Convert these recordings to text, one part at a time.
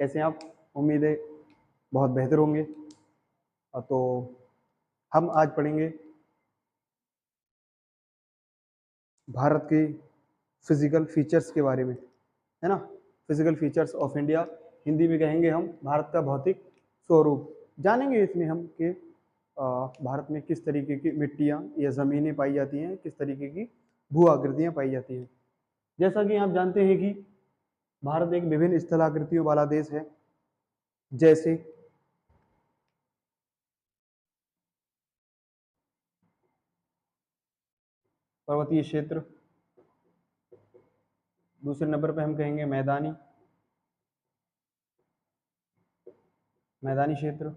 कैसे हैं आप? उम्मीद है बहुत बेहतर होंगे। तो हम आज पढ़ेंगे भारत के फिजिकल फीचर्स के बारे में, है ना। Physical features of India, Hindi में कहेंगे हम भारत का भौतिक स्वरूप। जानेंगे इसमें हम कि भारत में किस तरीके की मिट्टियाँ या ज़मीनें पाई जाती हैं, किस तरीके की भू आकृतियाँ पाई जाती हैं। जैसा कि आप जानते हैं कि भारत एक विभिन्न स्थलाकृतियों वाला देश है, जैसे पर्वतीय क्षेत्र, दूसरे नंबर पे हम कहेंगे मैदानी क्षेत्र,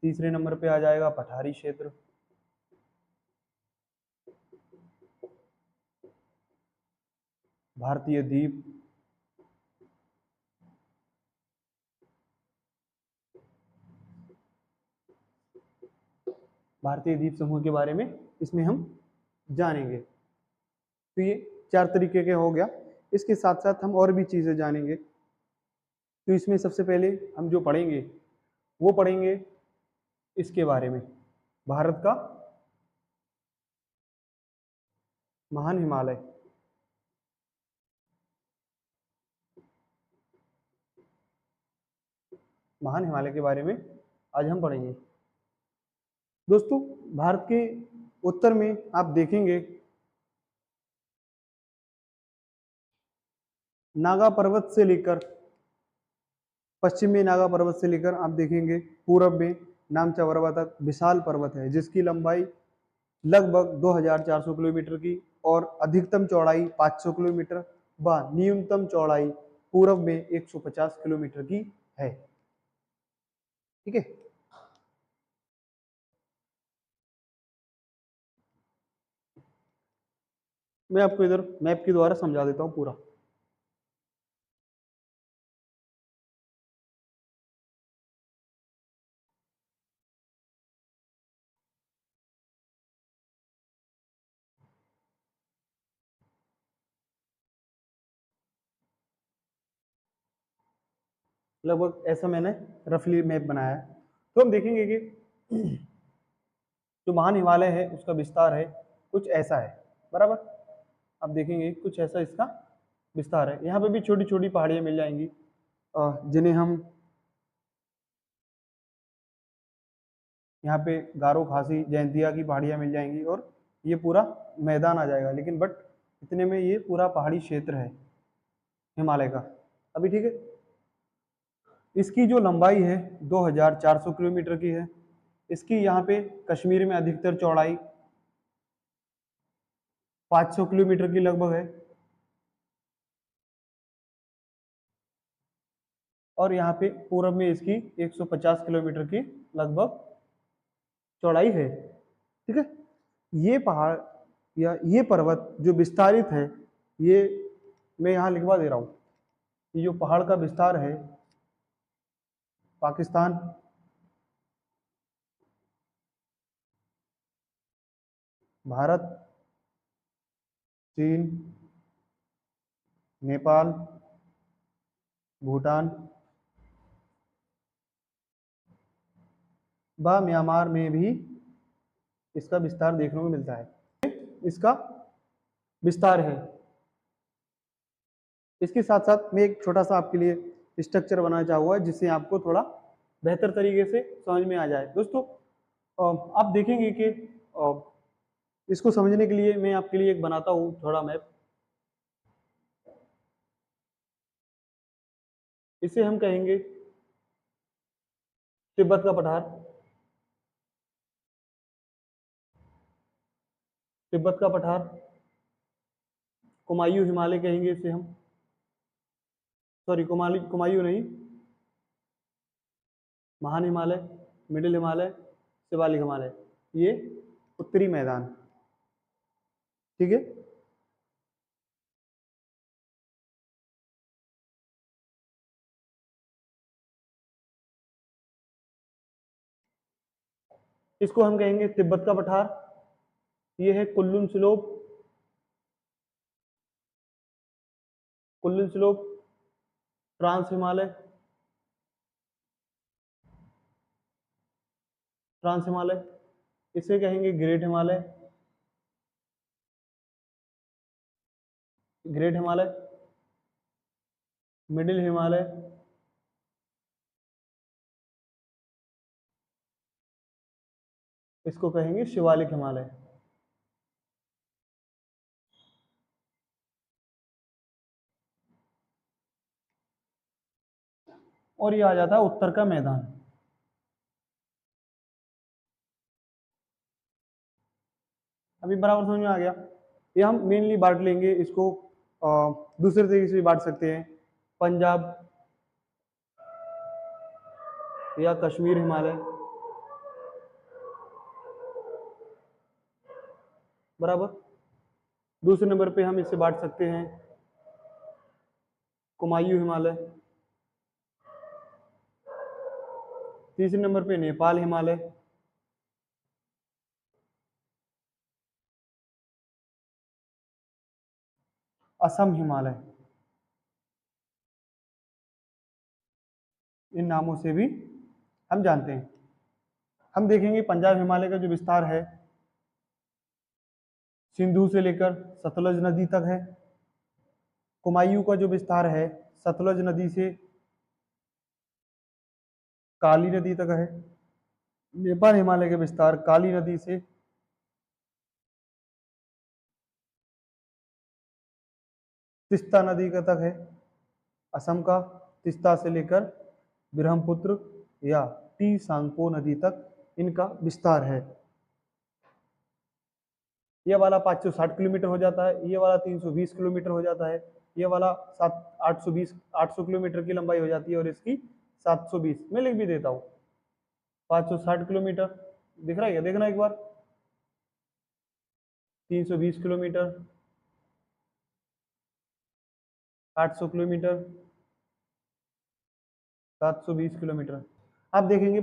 तीसरे नंबर पे आ जाएगा पठारी क्षेत्र, भारतीय द्वीप, भारतीय द्वीप समूह के बारे में इसमें हम जानेंगे। तो ये 4 तरीके के हो गया। इसके साथ साथ हम और भी चीजें जानेंगे। तो इसमें सबसे पहले हम जो पढ़ेंगे वो पढ़ेंगे इसके बारे में, भारत का महान हिमालय। महान हिमालय के बारे में आज हम पढ़ेंगे। दोस्तों, भारत के उत्तर में आप देखेंगे नागा पर्वत से लेकर, पश्चिम में नागा पर्वत से लेकर आप देखेंगे पूरब में नामचा पर्वत तक विशाल पर्वत है, जिसकी लंबाई लगभग 2400 किलोमीटर की और अधिकतम चौड़ाई 500 किलोमीटर व न्यूनतम चौड़ाई पूरब में 150 किलोमीटर की है। ठीक है। मैं आपको इधर मैप के द्वारा समझा देता हूं पूरा। लगभग ऐसा मैंने रफली मैप बनाया है। तो हम देखेंगे कि जो महान हिमालय है उसका विस्तार है कुछ ऐसा है, बराबर। आप देखेंगे कुछ ऐसा इसका विस्तार है। यहाँ पे भी छोटी छोटी पहाड़ियाँ मिल जाएंगी, जिन्हें हम यहाँ पे गारो खासी जयंतिया की पहाड़ियाँ मिल जाएंगी और ये पूरा मैदान आ जाएगा। लेकिन बट इतने में ये पूरा पहाड़ी क्षेत्र है हिमालय का। अभी ठीक है। इसकी जो लंबाई है 2400 किलोमीटर की है। इसकी यहाँ पे कश्मीर में अधिकतर चौड़ाई 500 किलोमीटर की लगभग है और यहाँ पे पूरब में इसकी 150 किलोमीटर की लगभग चौड़ाई है। ठीक है। ये पहाड़ या ये पर्वत जो विस्तारित है, ये मैं यहाँ लिखवा दे रहा हूँ। ये जो पहाड़ का विस्तार है पाकिस्तान, भारत, चीन, नेपाल, भूटान व म्यांमार में भी इसका विस्तार देखने को मिलता है। इसका विस्तार है। इसके साथ साथ मैं एक छोटा सा आपके लिए स्ट्रक्चर बनाना चाहूँगा जिससे आपको थोड़ा बेहतर तरीके से समझ में आ जाए। दोस्तों, आप देखेंगे कि इसको समझने के लिए मैं आपके लिए एक बनाता हूँ थोड़ा मैप। इसे हम कहेंगे तिब्बत का पठार। तिब्बत का पठार, कुमायूं हिमालय कहेंगे इसे हम। सॉरी, कुमायूं नहीं, महान हिमालय, मिडिल हिमालय, शिवालिक हिमालय, ये उत्तरी मैदान। ठीक है। इसको हम कहेंगे तिब्बत का पठार। ये है Kunlun slope, Kunlun slope, trans Himalaya, trans Himalaya, इसे कहेंगे great Himalaya, great Himalaya, middle Himalaya, इसको कहेंगे शिवालिक हिमालय। और ये आ जाता है उत्तर का मैदान। अभी बराबर समझ में आ गया। ये हम मेनली बांट लेंगे इसको, दूसरे तरीके से भी बांट सकते हैं, पंजाब या कश्मीर हिमालय, बराबर। दूसरे नंबर पे हम इसे बांट सकते हैं कुमायूं हिमालय। तीसरे नंबर पे नेपाल हिमालय। असम हिमालय, इन नामों से भी हम जानते हैं। हम देखेंगे पंजाब हिमालय का जो विस्तार है सिंधु से लेकर सतलज नदी तक है। कुमायूं का जो विस्तार है सतलज नदी से काली नदी तक है। नेपाल हिमालय का विस्तार काली नदी से तिस्ता नदी का तक है। असम का तिस्ता से लेकर ब्रह्मपुत्र या टी सांगपो नदी तक इनका विस्तार है। ये वाला 560 किलोमीटर हो जाता है, ये वाला 320 किलोमीटर हो जाता है, ये वाला 800 किलोमीटर की लंबाई हो जाती है और इसकी 720। मैं लिख भी देता हूँ 560 किलोमीटर, दिख रहा है क्या, देखना एक बार। 320 किलोमीटर, 800 किलोमीटर, 720 किलोमीटर। आप देखेंगे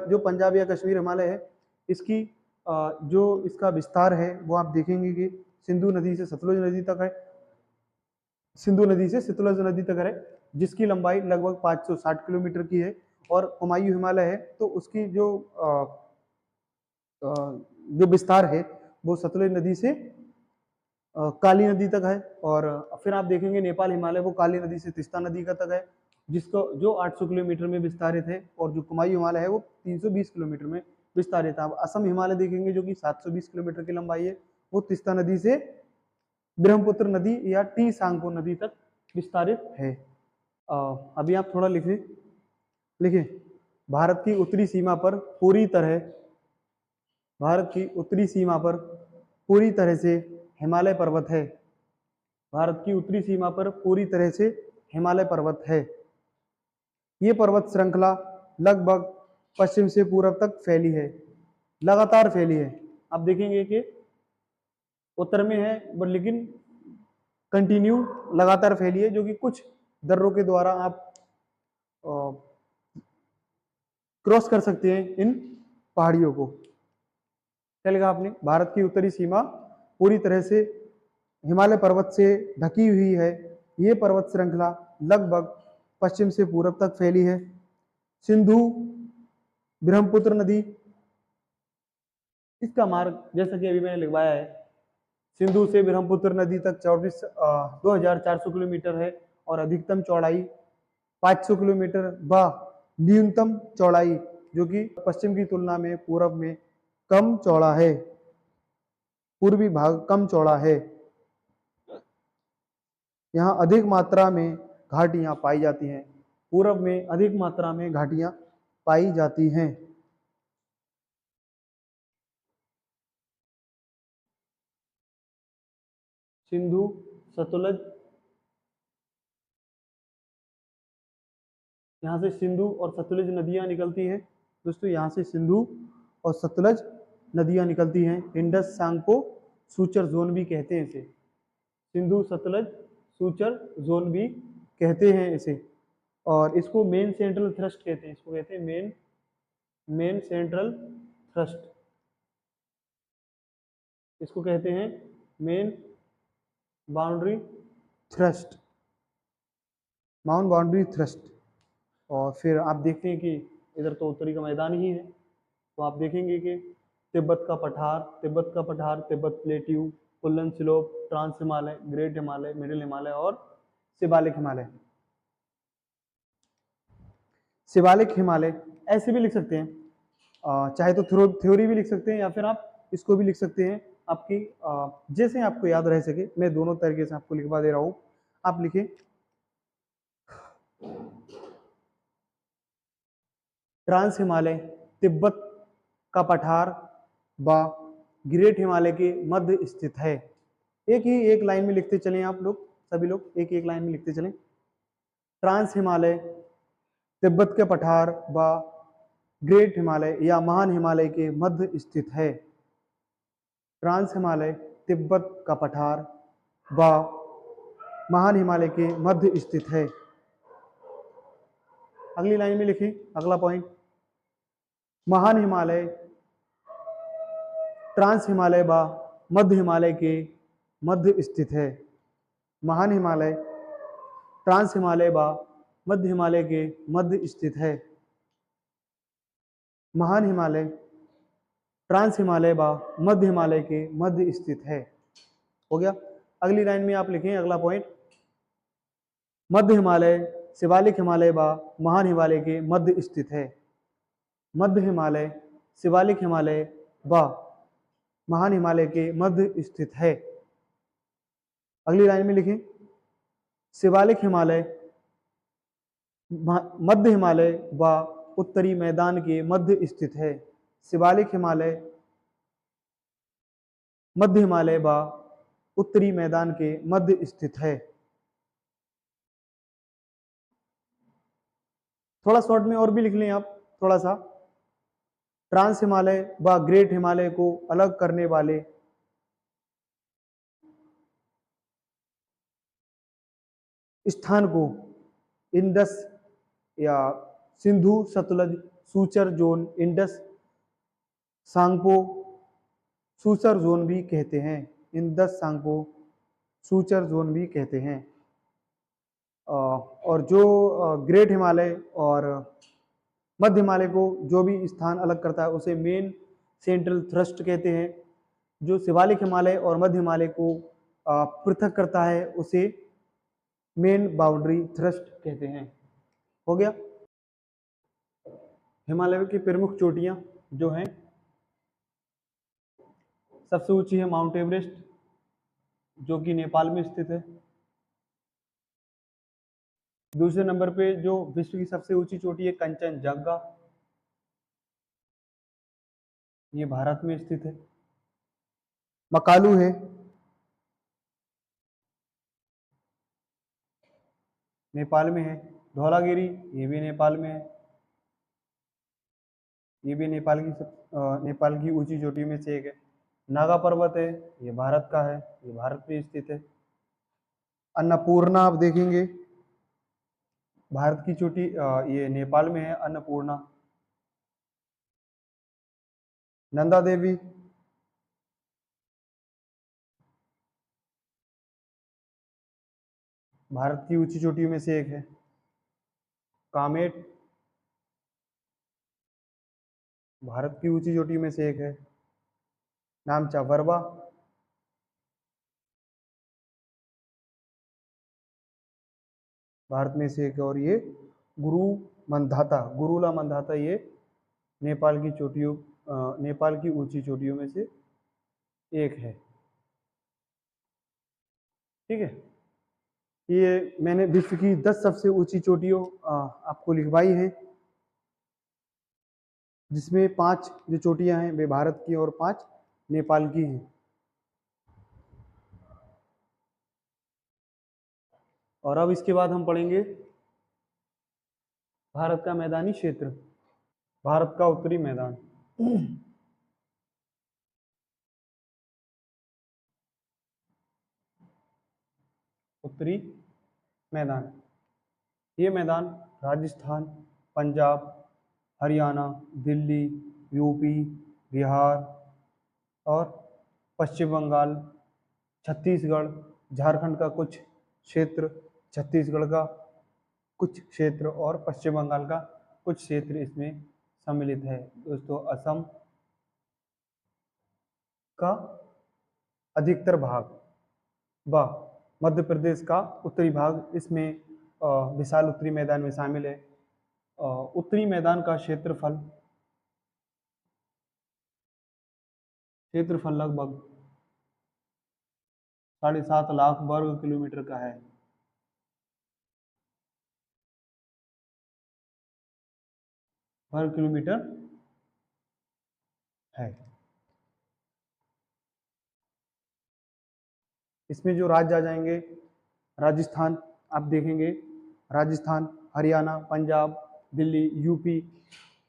जो पंजाब या कश्मीर हिमालय है इसकी जो इसका विस्तार है वो आप देखेंगे कि सिंधु नदी से सतलुज नदी तक है, सिंधु नदी से सतलुज नदी तक है, जिसकी लंबाई लगभग 560 किलोमीटर की है। और कुमायूं हिमालय है तो उसकी जो विस्तार है वो सतलुज नदी से काली नदी तक है। और फिर आप देखेंगे नेपाल हिमालय वो काली नदी से तिस्ता नदी का तक है, जिसको जो 800 किलोमीटर में विस्तारित है। और जो कुमायूं हिमालय है वो 320 किलोमीटर में विस्तारित है। अब असम हिमालय देखेंगे जो कि 720 किलोमीटर की लंबाई है, वो तिस्ता नदी से ब्रह्मपुत्र नदी या टी सांगपो नदी तक विस्तारित है। अभी आप थोड़ा लिखें भारत की उत्तरी सीमा पर पूरी तरह, भारत की उत्तरी सीमा पर पूरी तरह से हिमालय पर्वत है। भारत की उत्तरी सीमा पर पूरी तरह से हिमालय पर्वत है। ये पर्वत श्रृंखला लगभग पश्चिम से पूर्व तक फैली है, लगातार फैली है। आप देखेंगे कि उत्तर में है बट लेकिन कंटिन्यू लगातार फैली है, जो कि कुछ दर्रों के द्वारा आप क्रॉस कर सकते हैं इन पहाड़ियों को। चलेगा आपने, भारत की उत्तरी सीमा पूरी तरह से हिमालय पर्वत से ढकी हुई है। ये पर्वत श्रृंखला लगभग पश्चिम से पूर्व तक फैली है। सिंधु ब्रह्मपुत्र नदी, इसका मार्ग जैसा कि अभी मैंने लिखवाया है, सिंधु से ब्रह्मपुत्र नदी तक 2400 किलोमीटर है और अधिकतम चौड़ाई 500 किलोमीटर व न्यूनतम चौड़ाई जो कि पश्चिम की तुलना में पूर्व में कम चौड़ा है, पूर्वी भाग कम चौड़ा है। यहाँ अधिक मात्रा में घाटियां पाई जाती हैं, पूर्व में अधिक मात्रा में घाटियां पाई जाती हैं। सिंधु सतलज, यहाँ से सिंधु और सतलज नदियां निकलती हैं दोस्तों, यहाँ से सिंधु और सतलज नदियां निकलती हैं। इंडस सांगपो सूचर जोन भी कहते हैं इसे, सिंधु सतलज सूचर जोन भी कहते हैं इसे। और इसको मेन सेंट्रल थ्रस्ट कहते हैं, इसको कहते हैं मेन सेंट्रल थ्रस्ट, इसको कहते हैं main boundary thrust, mount boundary thrust. और फिर आप देखते हैं कि इधर तो उत्तरी का मैदान ही है, तो आप देखेंगे कि तिब्बत का पठार, Tibet plateau, Kunlun slope, trans Himalaya, great Himalaya, middle Himalaya और शिवालिक हिमालय। शिवालिक हिमालय ऐसे भी लिख सकते हैं, चाहे तो थ्योरी भी लिख सकते हैं या फिर आप इसको भी लिख सकते हैं, आपकी जैसे आपको याद रह सके। मैं दोनों तरीके से आपको लिखवा दे रहा हूं। आप लिखें ट्रांस हिमालय तिब्बत का पठार व ग्रेट हिमालय के मध्य स्थित है। एक लाइन में लिखते चलें आप लोग, सभी लोग एक लाइन में लिखते चलें। ट्रांस हिमालय तिब्बत के पठार व ग्रेट हिमालय या महान हिमालय के मध्य स्थित है। ट्रांस हिमालय तिब्बत का पठार व महान हिमालय के मध्य स्थित है। अगली लाइन में लिखें अगला पॉइंट, महान हिमालय ट्रांस हिमालय व मध्य हिमालय के मध्य स्थित है। महान हिमालय ट्रांस हिमालय व मध्य हिमालय के मध्य स्थित है। महान हिमालय ट्रांस हिमालय व मध्य हिमालय के मध्य स्थित है। हो गया। अगली लाइन में आप लिखें अगला पॉइंट, मध्य हिमालय शिवालिक हिमालय व महान हिमालय के मध्य स्थित है। मध्य हिमालय शिवालिक हिमालय व महान हिमालय के मध्य स्थित है। अगली लाइन में लिखें, शिवालिक हिमालय मध्य हिमालय व उत्तरी मैदान के मध्य स्थित है। शिवालिक हिमालय मध्य हिमालय व उत्तरी मैदान के मध्य स्थित है। थोड़ा शॉर्ट में और भी लिख लें आप थोड़ा सा। ट्रांस हिमालय व ग्रेट हिमालय को अलग करने वाले स्थान को इंडस या Sindhu Sutlej suture zone, Indus Tsangpo suture zone भी कहते हैं। इंडस सांगपो सूचर जोन भी कहते हैं। और जो ग्रेट हिमालय और मध्य हिमालय को जो भी स्थान अलग करता है उसे मेन सेंट्रल थ्रस्ट कहते हैं। जो शिवालिक हिमालय और मध्य हिमालय को पृथक करता है उसे मेन बाउंड्री थ्रस्ट कहते हैं। हो गया। हिमालय की प्रमुख चोटियां जो हैं, सबसे ऊंची है माउंट एवरेस्ट जो कि नेपाल में स्थित है। दूसरे नंबर पे जो विश्व की सबसे ऊंची चोटी है कंचनजंगा, ये भारत में स्थित है। मकालू है, नेपाल में है। धौलागिरी ये भी नेपाल में है, ये भी नेपाल की ऊंची चोटियों में से एक है। नागा पर्वत है, ये भारत का है, ये भारत में स्थित है। अन्नपूर्णा आप देखेंगे भारत की चोटी, ये नेपाल में है अन्नपूर्णा। नंदा देवी भारत की ऊंची चोटियों में से एक है। कामेट भारत की ऊंची चोटियों में से एक है। नामचा बरवा भारत में से एक है। और ये गुरुला मंदाता ये नेपाल की ऊंची चोटियों में से एक है। ठीक है। ये मैंने विश्व की 10 सबसे ऊंची चोटियों आपको लिखवाई हैं, जिसमें 5 जो चोटियां हैं वे भारत की और 5 नेपाल की हैं। और अब इसके बाद हम पढ़ेंगे भारत का मैदानी क्षेत्र, भारत का उत्तरी मैदान। उत्तरी मैदान, ये मैदान राजस्थान, पंजाब, हरियाणा, दिल्ली, यूपी, बिहार और पश्चिम बंगाल, छत्तीसगढ़, झारखंड का कुछ क्षेत्र, छत्तीसगढ़ का कुछ क्षेत्र और पश्चिम बंगाल का कुछ क्षेत्र इसमें सम्मिलित है। दोस्तों असम का अधिकतर भाग व मध्य प्रदेश का उत्तरी भाग इसमें विशाल उत्तरी मैदान में शामिल है। उत्तरी मैदान का क्षेत्रफल लगभग 7.5 लाख वर्ग किलोमीटर का है। वर्ग किलोमीटर है। इसमें जो राज्य आ जाएंगे, राजस्थान आप देखेंगे, राजस्थान, हरियाणा, पंजाब, दिल्ली, यूपी,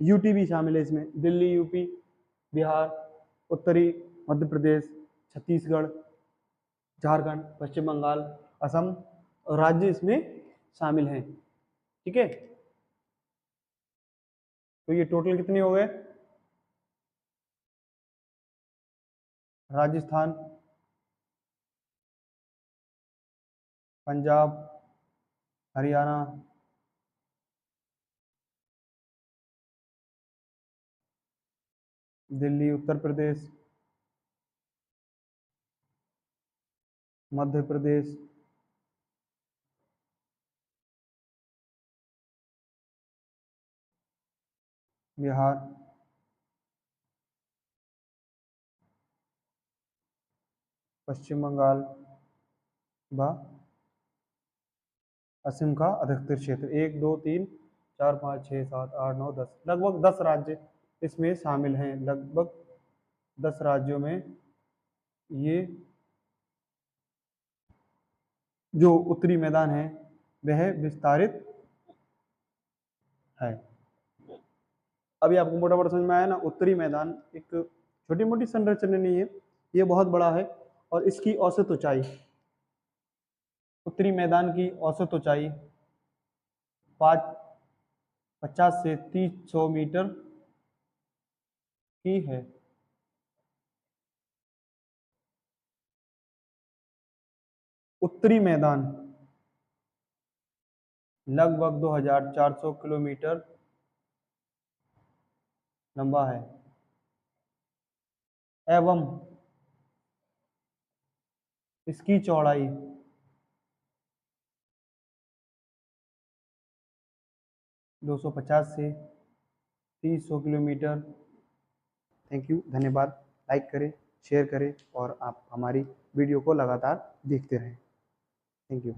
यूटी भी शामिल है इसमें। दिल्ली, यूपी, बिहार, उत्तरी मध्य प्रदेश, छत्तीसगढ़, झारखंड, पश्चिम बंगाल, असम राज्य इसमें शामिल हैं। ठीक है, तो ये टोटल कितने हो गए? राजस्थान, पंजाब, हरियाणा, दिल्ली, उत्तर प्रदेश, मध्य प्रदेश, बिहार, पश्चिम बंगाल व असम का अधिकतर क्षेत्र। 1 2 3 4 5 6 7 8 9 10, लगभग 10 राज्य इसमें शामिल हैं। लगभग 10 राज्यों में ये जो उत्तरी मैदान है वह विस्तारित है। अभी आपको मोटा मोटा समझ में आया ना? उत्तरी मैदान एक छोटी मोटी संरचना नहीं है, ये बहुत बड़ा है। और इसकी औसत ऊंचाई, उत्तरी मैदान की औसत ऊंचाई 50 से 30 मीटर की है। उत्तरी मैदान लगभग 2400 किलोमीटर लंबा है एवं इसकी चौड़ाई 250 से 300 किलोमीटर। थैंक यू, धन्यवाद। लाइक करें, शेयर करें और आप हमारी वीडियो को लगातार देखते रहें। Thank you.